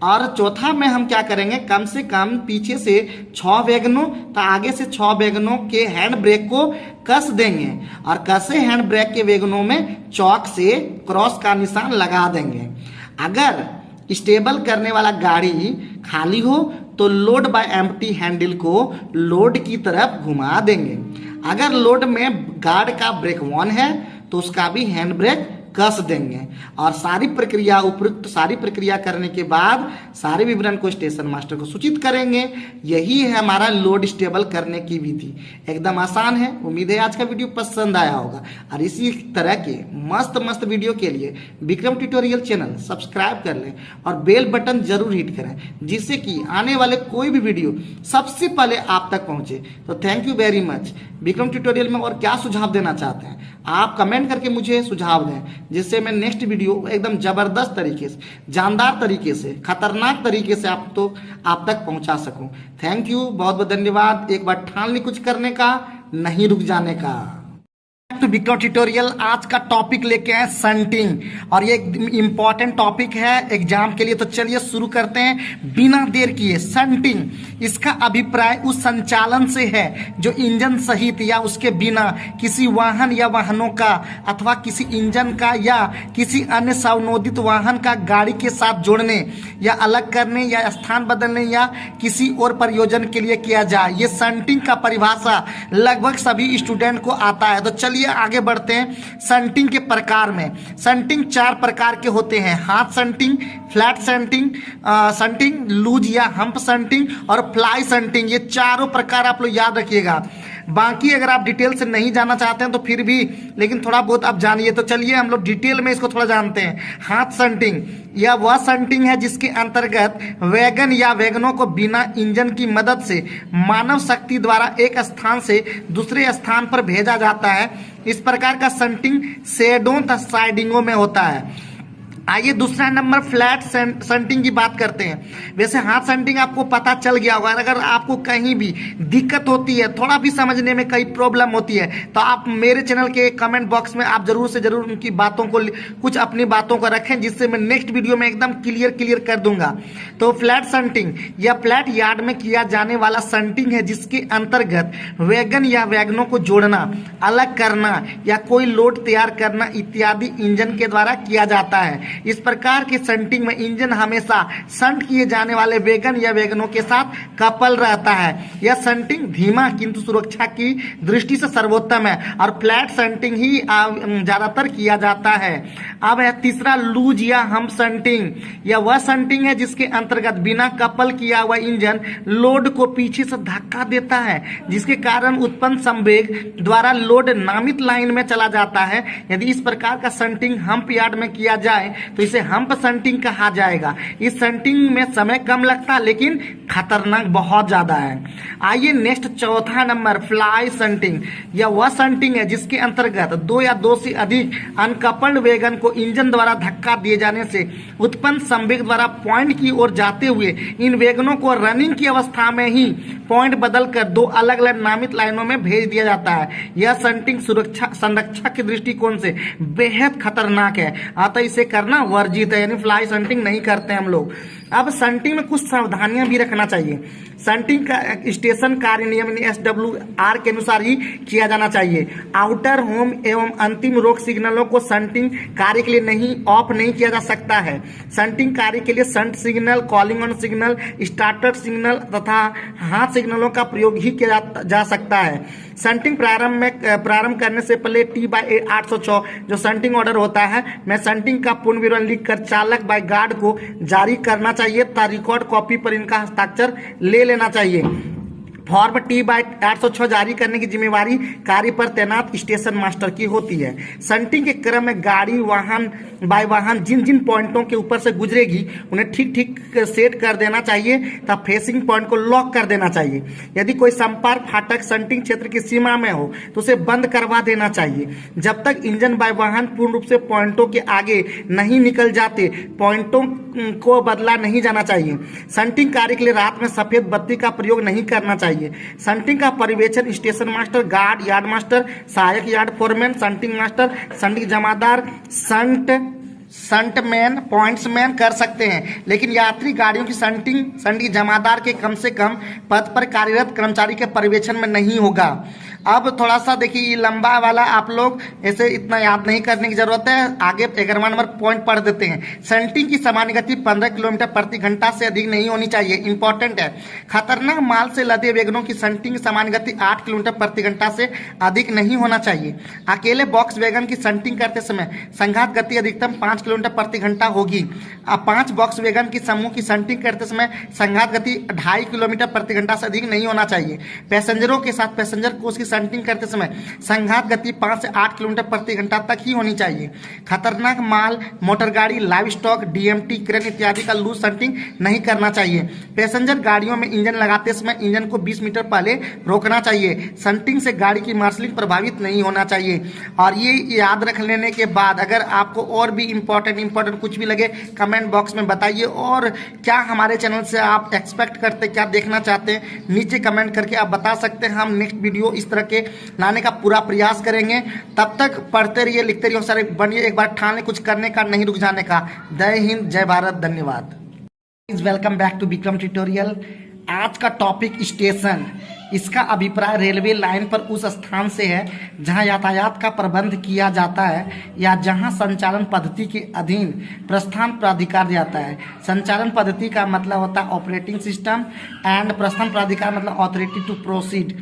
A: और चौथा में हम क्या करेंगे, कम से कम पीछे से 6 वैगनों तो आगे से 6 वैगनों के हैंड ब्रेक को कस देंगे और कसे हैंड ब्रेक के वैगनों में चौक से क्रॉस का निशान लगा देंगे। अगर स्टेबल करने वाला गाड़ी खाली हो तो लोड बाय एम्प्टी हैंडल को लोड की तरफ घुमा देंगे। अगर लोड में गार्ड का ब्रेक ऑन है तो उसका भी हैंड ब्रेक कस देंगे। और सारी प्रक्रिया, उपयुक्त सारी प्रक्रिया करने के बाद सारे विवरण को स्टेशन मास्टर को सूचित करेंगे। यही है हमारा लोड स्टेबल करने की विधि। एकदम आसान है। उम्मीद है आज का वीडियो पसंद आया होगा और इसी तरह के मस्त मस्त वीडियो के लिए विक्रम ट्यूटोरियल चैनल सब्सक्राइब कर लें और बेल बटन जरूर हिट करें, जिससे कि आने वाले कोई भी वीडियो सबसे पहले आप तक पहुंचे। तो thank you very much. Vikram tutorial में और क्या सुझाव देना चाहते हैं आप कमेंट करके मुझे सुझाव दें, जिससे मैं नेक्स्ट वीडियो एकदम जबरदस्त तरीके से, जानदार तरीके से, खतरनाक तरीके से आप तक पहुंचा सकूं। थैंक यू, बहुत बहुत धन्यवाद। एक बार ठान ली कुछ करने का, नहीं रुक जाने का। तो विक्रम ट्यूटोरियल आज का टॉपिक लेके आए संटिंग, और ये इंपॉर्टेंट टॉपिक है एग्जाम के लिए। तो चलिए शुरू करते हैं बिना देर किए। संटिंग, इसका अभिप्राय उस संचालन से है जो इंजन सहित या उसके बिना किसी वाहन या वाहनों का अथवा किसी इंजन का या किसी अन्य स्वनोदित वाहन का गाड़ी के साथ जोड़ने या अलग करने या स्थान बदलने या किसी और प्रयोजन के लिए किया जाए। ये संटिंग का परिभाषा लगभग सभी स्टूडेंट को आता है। तो चलिए आगे बढ़ते हैं। संटिंग के प्रकार में संटिंग 4 प्रकार के होते हैं: हाथ shunting, flat shunting, shunting loose या हम्प संटिंग और फ्लाई संटिंग। ये चारों प्रकार आप लोग याद रखिएगा। बाकी अगर आप डिटेल से नहीं जानना चाहते हैं तो फिर भी, लेकिन थोड़ा बहुत आप जानिए। तो चलिए हम लोग डिटेल में इसको थोड़ा जानते हैं। हाथ संटिंग यह वह संटिंग है जिसके अंतर्गत वैगन या वैगनों को बिना इंजन की मदद से मानव शक्ति द्वारा एक स्थान से दूसरे स्थान पर भेजा जाता है। इस प्रकार का संटिंग शेडों तथा साइडिंगों में होता है। आइए दूसरा नंबर फ्लैट संटिंग की बात करते हैं। वैसे हाथ संटिंग आपको पता चल गया होगा। अगर आपको कहीं भी दिक्कत होती है, थोड़ा भी समझने में कहीं प्रॉब्लम होती है, तो आप मेरे चैनल के कमेंट बॉक्स में आप जरूर से जरूर उनकी बातों को, कुछ अपनी बातों को रखें, जिससे मैं नेक्स्ट वीडियो में एकदम क्लियर कर दूंगा। तो फ्लैट संटिंग या फ्लैट यार्ड में किया जाने वाला संटिंग है जिसके अंतर्गत वैगन या वैगनों को जोड़ना, अलग करना या कोई लोड तैयार करना इत्यादि इंजन के द्वारा किया जाता है। इस प्रकार के संटिंग में इंजन हमेशा संट किए जाने वाले वैगन या वैगनों के साथ कपल रहता है। यह संटिंग धीमा किंतु सुरक्षा की दृष्टि से सर्वोत्तम है और फ्लैट संटिंग ही ज्यादातर किया जाता है। अब है तीसरा लूज या हम्प संटिंग। यह वह संटिंग है जिसके अंतर्गत बिना कपल किया हुआ इंजन लोड को पीछे से धक्का देता है, जिसके कारण उत्पन्न संवेग द्वारा लोड नामित लाइन में चला जाता है। यदि इस प्रकार का संटिंग हम्प यार्ड में किया जाए तो इसे हम्प संटिंग कहा जाएगा। इस संटिंग में समय कम लगता है लेकिन खतरनाक बहुत ज्यादा है। आइए नेक्स्ट चौथा नंबर फ्लाई संटिंग। यह वह संटिंग है जिसके अंतर्गत 2 या 2 से अधिक अनकपल्ड वैगन को इंजन द्वारा धक्का दिए जाने से उत्पन्न संवेग द्वारा पॉइंट की ओर जाते हुए इन वैगनों को रनिंग की अवस्था में ही पॉइंट बदलकर 2 अलग अलग नामित लाइनों में भेज दिया जाता है। यह संटिंग सुरक्षा संरक्षा के दृष्टिकोण से बेहद खतरनाक है, अतः इसे करना वर्जित है, यानी फ्लाई संटिंग नहीं करते हम लोग। अब संटिंग में कुछ सावधानियां भी रखना चाहिए। संटिंग का स्टेशन कार्य नियम SWR के अनुसार ही किया जाना चाहिए। आउटर होम एवं अंतिम रोक सिग्नलों को संटिंग कार्य के लिए ऑफ नहीं किया जा सकता है। संटिंग कार्य के लिए shunt signal, calling on signal, starter signal तथा हाथ सिग्नलों का प्रयोग ही किया जा सकता है। संटिंग प्रारंभ करने से पहले T/806 जो संटिंग ऑर्डर होता है, मैं संटिंग का पूर्ण विवरण लिखकर चालक बाय गार्ड को जारी करना चाहिए तथा रिकॉर्ड कॉपी पर इनका हस्ताक्षर ले लेना चाहिए। फॉर्म T/806 जारी करने की जिम्मेवारी कार्य पर तैनात स्टेशन मास्टर की होती है। शंटिंग के क्रम में गाड़ी वाहन बाय वाहन जिन जिन पॉइंटों के ऊपर से गुजरेगी उन्हें ठीक ठीक सेट कर देना चाहिए तब फेसिंग पॉइंट को लॉक कर देना चाहिए। यदि कोई संपर्क फाटक शंटिंग क्षेत्र की सीमा में हो तो उसे बंद करवा देना चाहिए। जब तक इंजन बाय वाहन पूर्ण रूप से पॉइंटों के आगे नहीं निकल जाते पॉइंटों को बदला नहीं जाना चाहिए। शंटिंग कार्य के लिए रात में सफेद बत्ती का प्रयोग नहीं करना चाहिए। शंटिंग का पर्यवेक्षण station master, guard, yard master, सहायक yard foreman, shunting master, shunting जमादार, शंटमैन, पॉइंट्समैन कर सकते हैं, लेकिन यात्री गाड़ियों की शंटिंग जमादार के कम से कम पद पर कार्यरत कर्मचारी के पर्यवेक्षण में नहीं होगा। अब थोड़ा सा देखिए ये लंबा वाला आप लोग ऐसे इतना याद नहीं करने की जरूरत है, आगे 11वां नंबर पॉइंट पढ़ देते हैं। शंटिंग की सामान्य गति 15 किलोमीटर प्रति घंटा से अधिक नहीं होनी चाहिए, इंपॉर्टेंट है। खतरनाक माल से लदे वैगनों की शंटिंग की सामान्य गति 8 किलोमीटर प्रति घंटा से अधिक नहीं होना चाहिए। अकेले बॉक्स वैगन की शंटिंग करते समय संघात गति अधिकतम 5 किलोमीटर प्रति घंटा होगी। 5 बॉक्स वैगन की समूह की शंटिंग करते समय संघात गति 2.5 किलोमीटर प्रति घंटा से अधिक नहीं होना चाहिए। पैसेंजरों के साथ पैसेंजर कोच की शंटिंग करते समय संघात गति 5 से 8 किलोमीटर प्रति घंटा तक ही होनी चाहिए। खतरनाक माल, मोटर गाड़ी, लाइव स्टॉक, डीएमटी, क्रेन इत्यादि का लूज शंटिंग नहीं करना चाहिए। पैसेंजर गाड़ियों में इंजन लगाते समय इंजन को 20 मीटर पहले रोकना चाहिए। शंटिंग से गाड़ी की मार्शलिंग प्रभावित नहीं होना चाहिए। और ये याद रख लेने के बाद अगर आपको और भी इंपॉर्टेंट कुछ भी लगे कमेंट बॉक्स में बताइए, और क्या हमारे चैनल से आप एक्सपेक्ट करते, क्या देखना चाहते हैं नीचे कमेंट करके आप बता सकते हैं। हम नेक्स्ट वीडियो इस तरह के लाने का पूरा प्रयास करेंगे। तब तक पढ़ते रहिए, लिखते रहिए, सारे बनिए, एक बार ठान ले कुछ करने का, नहीं रुक जाने का। जय हिंद, जय भारत, धन्यवाद। Welcome back to Vikram tutorial. आज का टॉपिक स्टेशन। इसका अभिप्राय रेलवे लाइन पर उस स्थान से है जहां यातायात का प्रबंध किया जाता है या जहां संचालन पद्धति के अधीन प्रस्थान प्राधिकार जाता है। संचालन पद्धति का मतलब होता है ऑपरेटिंग सिस्टम एंड प्रस्थान प्राधिकार मतलब अथॉरिटी टू प्रोसीड।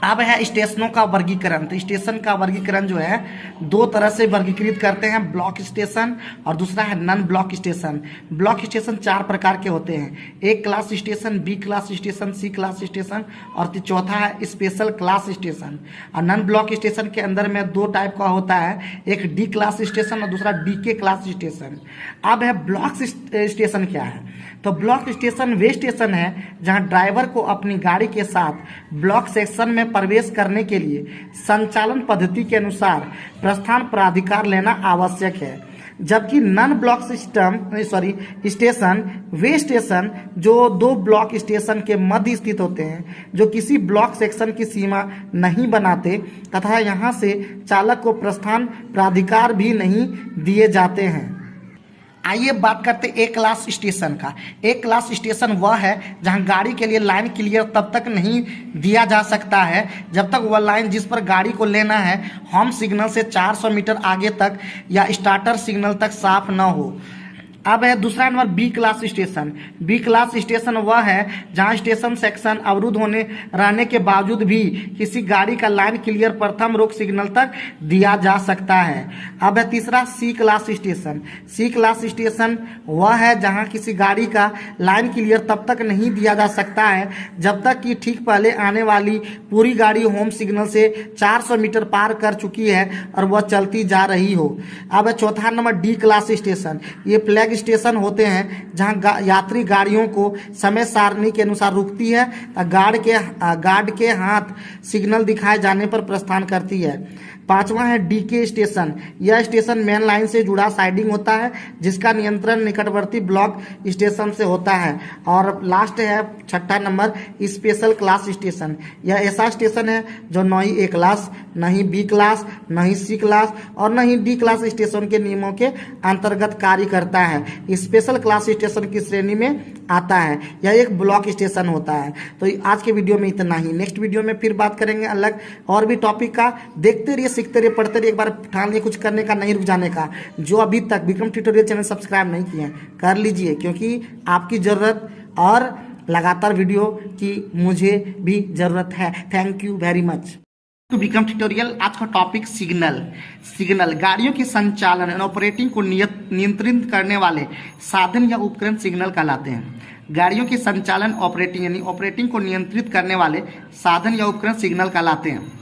A: अब है स्टेशनों का वर्गीकरण। तो स्टेशन का वर्गीकरण जो है दो तरह से वर्गीकृत करते हैं, ब्लॉक स्टेशन और दूसरा है non block station. Block station 4 प्रकार के होते हैं, A class station, B class station, C class station और चौथा है स्पेशल क्लास स्टेशन। और नॉन ब्लॉक स्टेशन के अंदर में 2 टाइप का होता है, एक D क्लास स्टेशन और दूसरा DK क्लास स्टेशन। अब है ब्लॉक स्टेशन क्या है? तो ब्लॉक स्टेशन वे स्टेशन है जहां ड्राइवर को अपनी गाड़ी के साथ ब्लॉक सेक्शन में प्रवेश करने के लिए संचालन पद्धति के अनुसार प्रस्थान प्राधिकार लेना आवश्यक है। जबकि नॉन ब्लॉक स्टेशन वे स्टेशन जो 2 ब्लॉक स्टेशन के मध्य स्थित होते हैं, जो किसी ब्लॉक सेक्शन की सीमा नहीं बनाते तथा यहां से चालक को प्रस्थान प्राधिकार भी नहीं दिए जाते हैं। आइए बात करते हैं A क्लास स्टेशन का। A क्लास स्टेशन वह है जहां गाड़ी के लिए लाइन क्लियर तब तक नहीं दिया जा सकता है जब तक वह लाइन जिस पर गाड़ी को लेना है होम सिग्नल से 400 मीटर आगे तक या स्टार्टर सिग्नल तक साफ न हो। अब है दूसरा number B class station. B class station वह है जहां स्टेशन सेक्शन अवरुद्ध होने रहने के बावजूद भी किसी गाड़ी का लाइन क्लियर प्रथम रोक सिग्नल तक दिया जा सकता है। अब है तीसरा सी क्लास स्टेशन। सी क्लास स्टेशन वह है जहां किसी गाड़ी का लाइन क्लियर तब तक नहीं दिया जा सकता है जब तक कि ठीक पहले आने वाली पूरी गाड़ी होम सिग्नल से 400 मीटर पार कर चुकी है और वह चलती जा रही हो। अब है चौथा नंबर डी क्लास स्टेशन। ये फ्लैग स्टेशन होते हैं जहां यात्री गाड़ियों को समय सारणी के अनुसार रुकती है, गार्ड के हाथ सिग्नल दिखाए जाने पर प्रस्थान करती है। पांचवा है डीके स्टेशन। यह स्टेशन मेन लाइन से जुड़ा साइडिंग होता है जिसका नियंत्रण निकटवर्ती ब्लॉक स्टेशन से होता है। और लास्ट है छठा नंबर स्पेशल क्लास स्टेशन। यह ऐसा स्टेशन है जो न ही A क्लास, न ही B क्लास, न ही C क्लास और न ही D क्लास स्टेशन के नियमों के अंतर्गत कार्य करता है। स्पेशल क्लास स्टेशन की श्रेणी में आता है। यह एक ब्लॉक स्टेशन होता है। तो आज के वीडियो में इतना ही। नेक्स्ट वीडियो में फिर बात करेंगे अलग और भी टॉपिक का। देखते रहिए, सीखते रहिए, पढ़ते रहिए, एक बार ठान लिए कुछ करने का, नहीं रुक जाने का। जो अभी तक विक्रम ट्यूटोरियल चैनल सब्सक्राइब नहीं किए हैं कर लीजिए, क्योंकि आपकी ज़रूरत और लगातार वीडियो की मुझे भी ज़रूरत है। Thank you very much. तो विक्रम ट्यूटोरियल आज का टॉपिक सिग्नल गाड़ियों के संचालन एंड ऑपरेटिंग को नियंत्रित करने वाले साधन या उपकरण सिग्नल कहलाते हैं। गाड़ियों के संचालन ऑपरेटिंग यानी ऑपरेटिंग को नियंत्रित करने वाले साधन या उपकरण सिग्नल कहलाते हैं।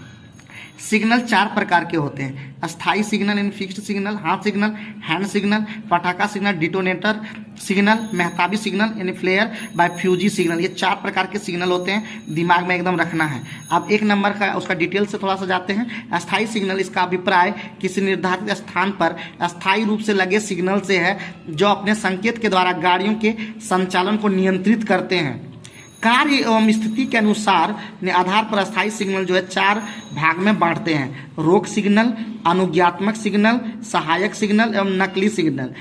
A: सिग्नल 4 प्रकार के होते हैं, अस्थाई सिग्नल यानी फिक्स्ड सिग्नल, हाथ सिग्नल, हैंड सिग्नल, पटाखा सिग्नल, डिटोनेटर सिग्नल, मेहताबी सिग्नल यानी फ्लेयर, बायफ्यूजी सिग्नल। ये 4 प्रकार के सिग्नल होते हैं, दिमाग में एकदम रखना है। अब 1 नंबर का उसका डिटेल से थोड़ा सा जाते हैं। अस्थाई सिग्नल, इसका अभिप्राय किसी निर्धारित स्थान पर अस्थायी रूप से लगे सिग्नल से है जो अपने संकेत के द्वारा गाड़ियों के संचालन को नियंत्रित करते हैं। कार्य एवं स्थिति के अनुसार आधार पर अस्थायी सिग्नल जो है 4 भाग में बांटते हैं, रोक सिग्नल, अनुज्ञात्मक सिग्नल, सहायक सिग्नल एवं नकली सिग्नल।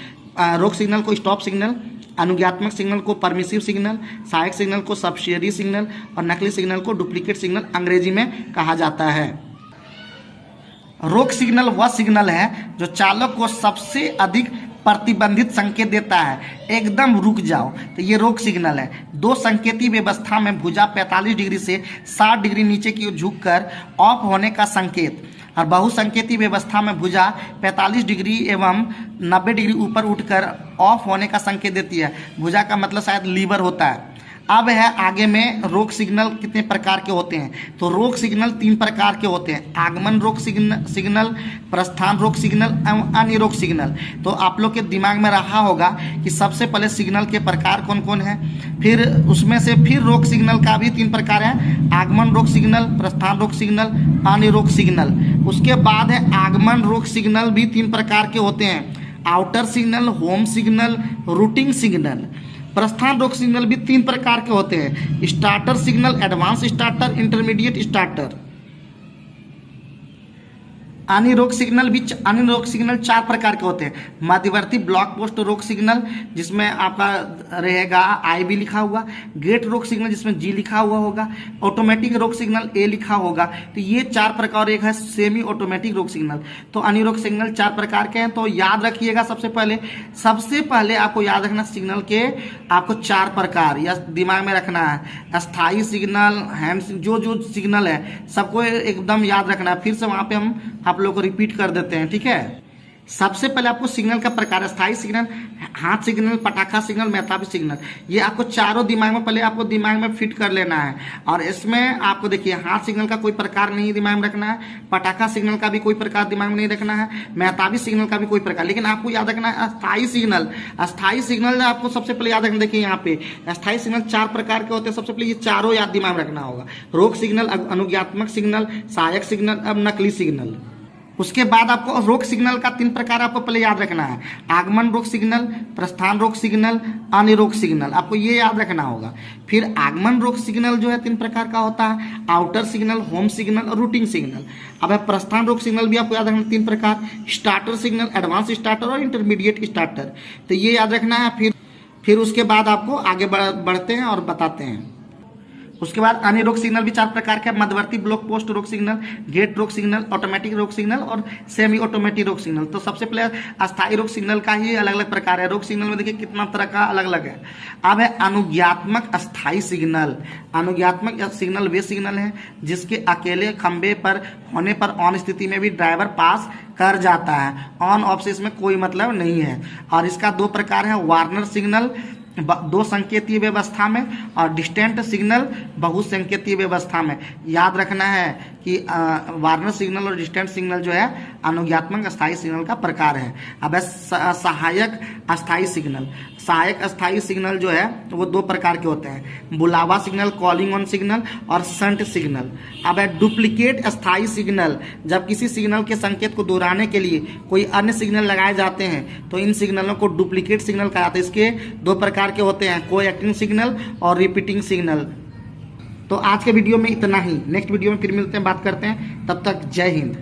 A: रोक सिग्नल को स्टॉप सिग्नल, अनुज्ञात्मक सिग्नल को परमिसिव सिग्नल, सहायक सिग्नल को सब्सिडियरी सिग्नल और नकली सिग्नल को डुप्लीकेट सिग्नल अंग्रेजी में कहा जाता है। रोक सिग्नल वह सिग्नल है जो चालक को सबसे अधिक प्रतिबंधित संकेत देता है, एकदम रुक जाओ, तो ये रोक सिग्नल है। 2 संकेती व्यवस्था में भुजा 45 डिग्री से 60 डिग्री नीचे की ओर झुककर ऑफ होने का संकेत, और बहुसंकेती व्यवस्था में भुजा 45 डिग्री एवं 90 डिग्री ऊपर उठकर ऑफ होने का संकेत देती है। भुजा का मतलब शायद लीवर होता है। अब है आगे में रोक सिग्नल कितने प्रकार के होते हैं, तो रोक सिग्नल 3 प्रकार के होते हैं, आगमन रोक सिग्नल, प्रस्थान रोक सिग्नल एवं अन्य रोक सिग्नल। तो आप लोग के दिमाग में रहा होगा कि सबसे पहले सिग्नल के प्रकार कौन कौन है, फिर उसमें से फिर रोक सिग्नल का भी 3 प्रकार है, आगमन रोक सिग्नल, प्रस्थान रोक सिग्नल, अन्य रोक सिग्नल। उसके बाद है आगमन रोक सिग्नल भी 3 प्रकार के होते हैं, outer signal, home signal, routing signal. प्रस्थान रोक सिग्नल भी 3 प्रकार के होते हैं, starter signal, advance starter, intermediate starter. अन्य रोक सिग्नल 4 प्रकार के होते हैं, मध्यवर्ती ब्लॉक पोस्ट रोक सिग्नल जिसमें आपका रहेगा IB लिखा हुआ, गेट रोक सिग्नल जिसमें G लिखा हुआ होगा, ऑटोमेटिक रोक सिग्नल A लिखा होगा। तो ये 4 प्रकार, एक है सेमी ऑटोमेटिक रोक सिग्नल। तो अन्य रोक सिग्नल 4 प्रकार के हैं। तो याद रखिएगा, सबसे पहले आपको याद रखना सिग्नल के आपको 4 प्रकार या दिमाग में रखना है, अस्थाई सिग्नल, हैंड, जो सिग्नल है सबको एकदम याद रखना है। फिर से वहाँ पे हम आप लोग को रिपीट कर देते हैं, ठीक है। सबसे पहले आपको सिग्नल का प्रकार, अस्थाई सिग्नल, हाथ सिग्नल, पटाखा सिग्नल, मेहताबी सिग्नल, ये आपको चारों दिमाग में पहले आपको दिमाग में फिट कर लेना है। और इसमें आपको देखिए हाथ सिग्नल का कोई प्रकार नहीं दिमाग में रखना है, पटाखा सिग्नल का भी कोई प्रकार दिमाग में नहीं रखना है, मेहताबी सिग्नल का भी कोई प्रकार, लेकिन आपको याद रखना है अस्थाई सिग्नल। अस्थाई सिग्नल आपको सबसे पहले याद रखना, देखिए यहाँ पे अस्थाई सिग्नल 4 प्रकार के होते हैं। सबसे पहले ये चारों याद दिमाग में रखना होगा, रोक सिग्नल, अनुज्ञात्मक सिग्नल, सहायक सिग्नल, अब नकली सिग्नल। उसके बाद आपको रोक सिग्नल का 3 प्रकार आपको पहले याद रखना है, आगमन रोक सिग्नल, प्रस्थान रोक सिग्नल, अन्य रोक सिग्नल, आपको ये याद रखना होगा। फिर आगमन रोक सिग्नल जो है 3 प्रकार का होता है, आउटर सिग्नल, होम सिग्नल और रूटिंग सिग्नल। अब है प्रस्थान रोक सिग्नल भी आपको याद रखना 3 प्रकार, स्टार्टर सिग्नल, एडवांस स्टार्टर और इंटरमीडिएट स्टार्टर। तो ये याद रखना है। फिर उसके बाद आपको आगे बढ़ते हैं और बताते हैं। उसके बाद अन्य रोक सिग्नल भी 4 प्रकार के, मध्यवर्ती ब्लॉक पोस्ट रोक सिग्नल, गेट रोक सिग्नल, ऑटोमेटिक रोक सिग्नल और सेमी ऑटोमेटिक रोक सिग्नल। तो सबसे पहले अस्थायी रोक सिग्नल का ही अलग अलग प्रकार है। रोक सिग्नल में देखिए कितना तरह का अलग अलग है। अब है अनुज्ञात्मक अस्थायी सिग्नल। अनुज्ञात्मक सिग्नल वे सिग्नल हैं जिसके अकेले खंबे पर होने पर ऑन स्थिति में भी ड्राइवर पास कर जाता है, ऑन ऑफ से इसमें कोई मतलब नहीं है। और इसका 2 प्रकार है, वार्नर सिग्नल 2 संकेतीय व्यवस्था में और डिस्टेंट सिग्नल बहुसंकेतीय व्यवस्था में। याद रखना है कि वार्नर सिग्नल और डिस्टेंट सिग्नल जो है अनुज्ञात्मक अस्थायी सिग्नल का प्रकार है। अब है सहायक अस्थायी सिग्नल। सहायक अस्थायी सिग्नल जो है वो 2 प्रकार के होते हैं, बुलावा सिग्नल, कॉलिंग ऑन सिग्नल और संट सिग्नल। अब है डुप्लीकेट अस्थायी सिग्नल। जब किसी सिग्नल के संकेत को दोहराने के लिए कोई अन्य सिग्नल लगाए जाते हैं तो इन सिग्नलों को डुप्लीकेट सिग्नल कहा जाता है। इसके 2 प्रकार के होते हैं, को एक्टिंग सिग्नल और रिपीटिंग सिग्नल। तो आज के वीडियो में इतना ही, नेक्स्ट वीडियो में फिर मिलते हैं, बात करते हैं। तब तक जय हिंद।